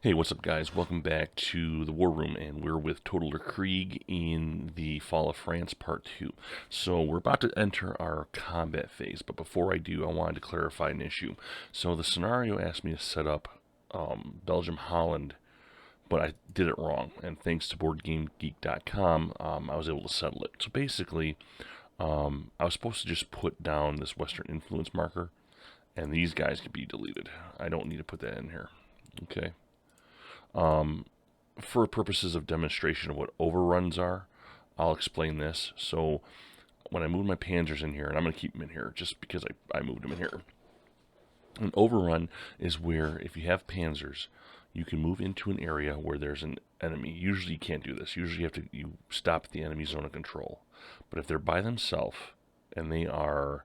Hey, what's up, guys? Welcome back to the War Room, and we're with Totaler Krieg in the Fall of France Part 2. So we're about to enter our combat phase, but before I do, I wanted to clarify an issue. So the scenario asked me to set up Belgium-Holland, but I did it wrong, and thanks to BoardGameGeek.com, I was able to settle it. So basically, I was supposed to just put down this Western influence marker, and these guys can be deleted. I don't need to put that in here. Okay. For purposes of demonstration of what overruns are, I'll explain this. So when I move my panzers in here, and I'm going to keep them in here just because I moved them in here. An overrun is where if you have panzers, you can move into an area where there's an enemy. Usually you can't do this. Usually you stop the enemy zone of control. But if they're by themselves and they are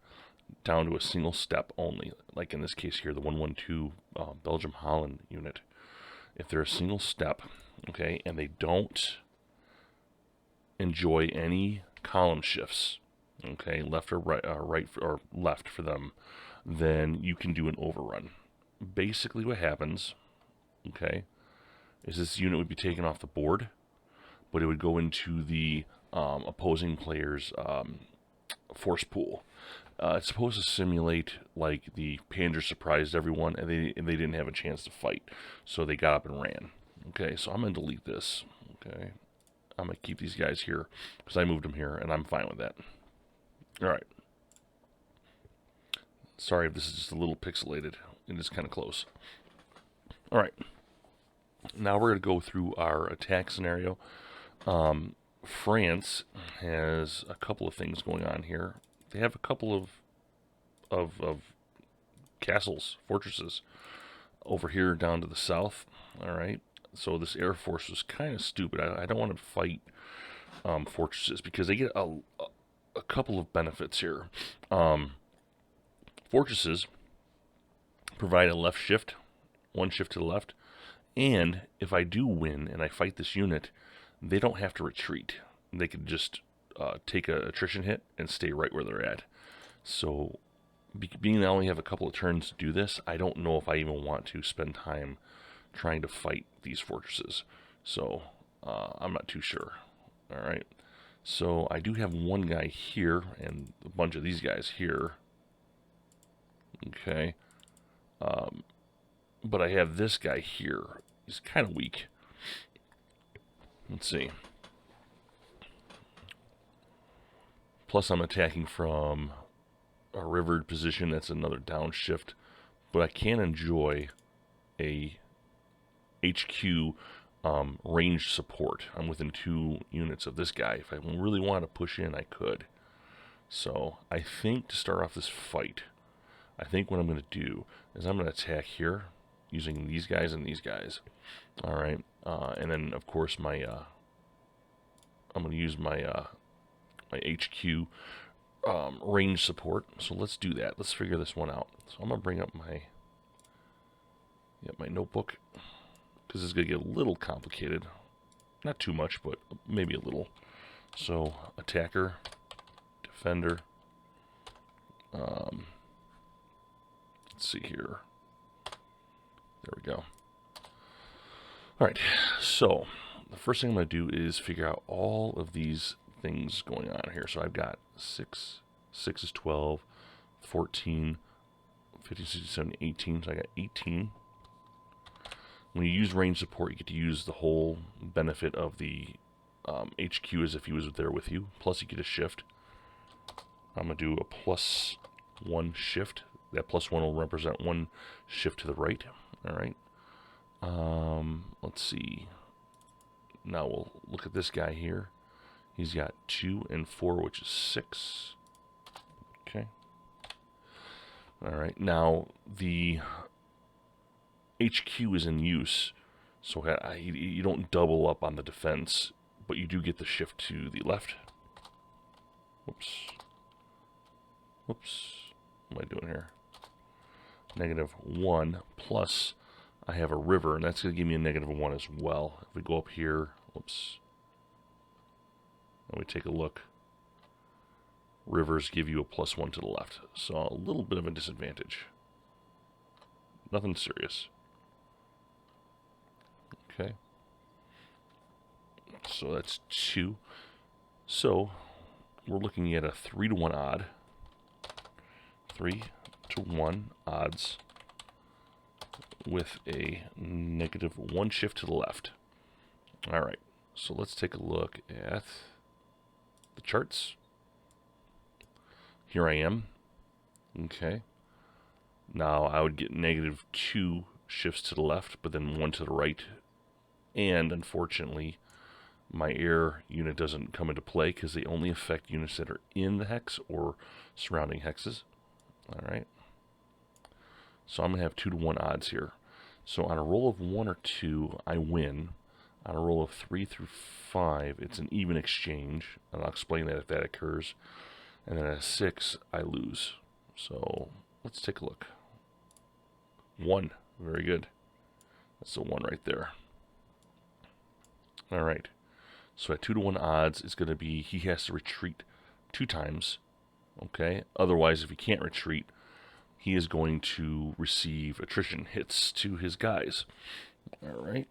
down to a single step only, like in this case here, the 112 Belgium-Holland unit, if they're a single step, okay, and they don't enjoy any column shifts, okay, left or right or left for them, then you can do an overrun. Basically what happens, okay, is this unit would be taken off the board, but it would go into the opposing player's force pool. It's supposed to simulate like the Panzer surprised everyone and they didn't have a chance to fight, so they got up and ran. Okay, so I'm going to delete this. Okay, I'm going to keep these guys here because I moved them here and I'm fine with that. Alright. Sorry if this is just a little pixelated. It is kind of close. Alright. Now we're going to go through our attack scenario. France has a couple of things going on here. They have a couple of castles, fortresses, over here down to the south. All right, so this air force was kind of stupid. I don't want to fight fortresses because they get a couple of benefits here. Fortresses provide a left shift, one shift to the left, and if I do win and I fight this unit, they don't have to retreat. They could just take an attrition hit and stay right where they're at. So, being that I only have a couple of turns to do this, I don't know if I even want to spend time trying to fight these fortresses. So, I'm not too sure. Alright. So, I do have one guy here and a bunch of these guys here. Okay. But I have this guy here. He's kind of weak. Let's see. Plus, I'm attacking from a rivered position. That's another downshift. But I can enjoy a HQ range support. I'm within 2 units of this guy. If I really want to push in, I could. So I think to start off this fight, I think what I'm going to do is I'm going to attack here using these guys and these guys. All right, and then of course my I'm going to use my my HQ range support. So let's do that. Let's figure this one out. So I'm going to bring up my notebook because it's going to get a little complicated. Not too much, but maybe a little. So attacker, defender. Let's see here. There we go. Alright, so the first thing I'm going to do is figure out all of these things going on here. So I've got 6 is 12, 14, 15, 16, 17, 18. So I got 18. When you use range support, you get to use the whole benefit of the HQ as if he was there with you. Plus you get a shift. I'm going to do a +1 shift. That +1 will represent 1 shift to the right. Alright. Let's see. Now we'll look at this guy here. He's got 2 and 4, which is 6. Okay. Alright. Now, the HQ is in use, so you don't double up on the defense, but you do get the shift to the left. Whoops. Whoops. What am I doing here? -1 plus I have a river, and that's going to give me a -1 as well. If we go up here, whoops, and we take a look, rivers give you a +1 to the left, so a little bit of a disadvantage. Nothing serious. Okay. So that's 2. So we're looking at a 3-to-1 odd. 3-to-1 odds with a -1 shift to the left. All right. So let's take a look at the charts. Here I am. Okay. Now I would get -2 shifts to the left, but then 1 to the right. And unfortunately, my air unit doesn't come into play because they only affect units that are in the hex or surrounding hexes. All right. So I'm going to have 2-to-1 odds here. So on a roll of 1 or 2, I win. On a roll of 3 through 5, it's an even exchange. And I'll explain that if that occurs. And then at a 6, I lose. So let's take a look. 1. Very good. That's the 1 right there. All right. So at 2-to-1 odds, it's going to be he has to retreat 2 times. Okay. Otherwise, if he can't retreat, he is going to receive attrition hits to his guys. All right.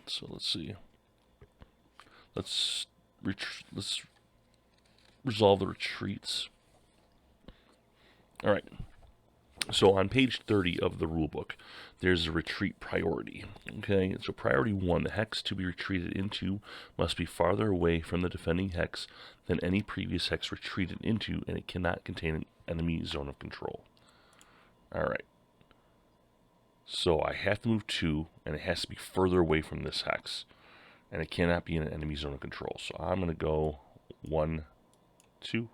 So let's see. Let's resolve the retreats. All right. So on page 30 of the rulebook, there's a retreat priority. Okay, so priority 1, the hex to be retreated into must be farther away from the defending hex than any previous hex retreated into, and it cannot contain an enemy zone of control. All right. So I have to move 2, and it has to be further away from this hex, and it cannot be in an enemy zone of control. So I'm going to go 1, 2,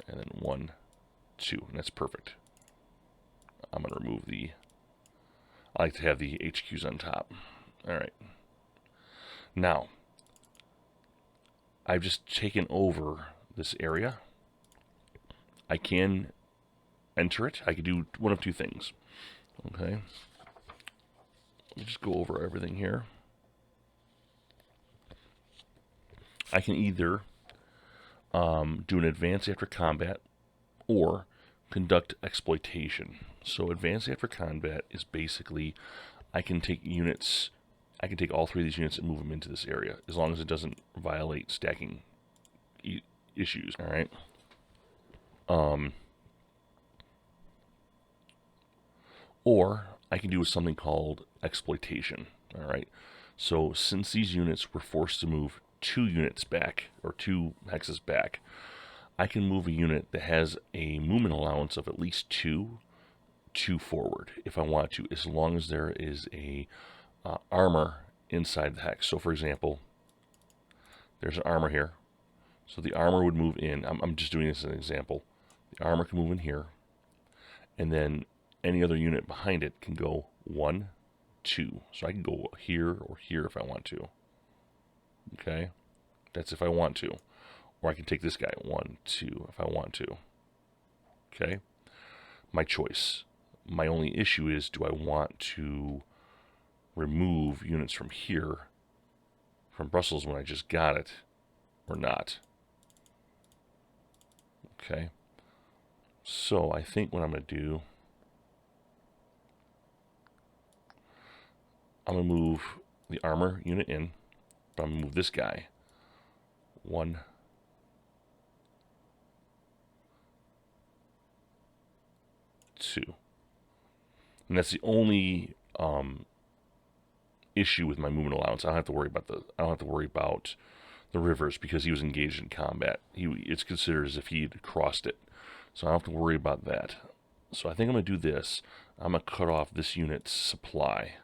and then 1, 2, and that's perfect. I'm going to remove the... I like to have the HQs on top. All right. Now, I've just taken over this area. I can enter it. I could do one of 2 things. Okay. Let me just go over everything here. I can either do an advance after combat or conduct exploitation. So advance after combat is basically I can take units, I can take all 3 of these units and move them into this area as long as it doesn't violate stacking issues. All right. Or I can do something called exploitation. All right. So since these units were forced to move 2 units back, or 2 hexes back, I can move a unit that has a movement allowance of at least 2 forward if I want to, as long as there is a armor inside the hex. So for example, there's an armor here. So the armor would move in. I'm just doing this as an example. The armor can move in here, and then any other unit behind it can go 1, 2. So I can go here or here if I want to. Okay? That's if I want to. Or I can take this guy 1, 2 if I want to. Okay? My choice. My only issue is, do I want to remove units from here, from Brussels when I just got it, or not? Okay? So I think what I'm going to do, I'm going to move the armor unit in, but I'm going to move this guy 1, 2. And that's the only issue with my movement allowance. I don't have to worry about the rivers because he was engaged in combat. It's considered as if he had crossed it. So I don't have to worry about that. So I think I'm going to do this. I'm going to cut off this unit's supply.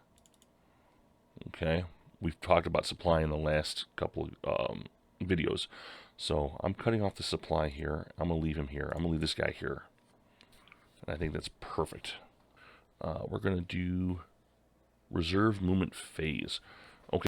Okay? We've talked about supply in the last couple of videos. So I'm cutting off the supply here. I'm going to leave him here. I'm going to leave this guy here. And I think that's perfect. We're going to do reserve movement phase.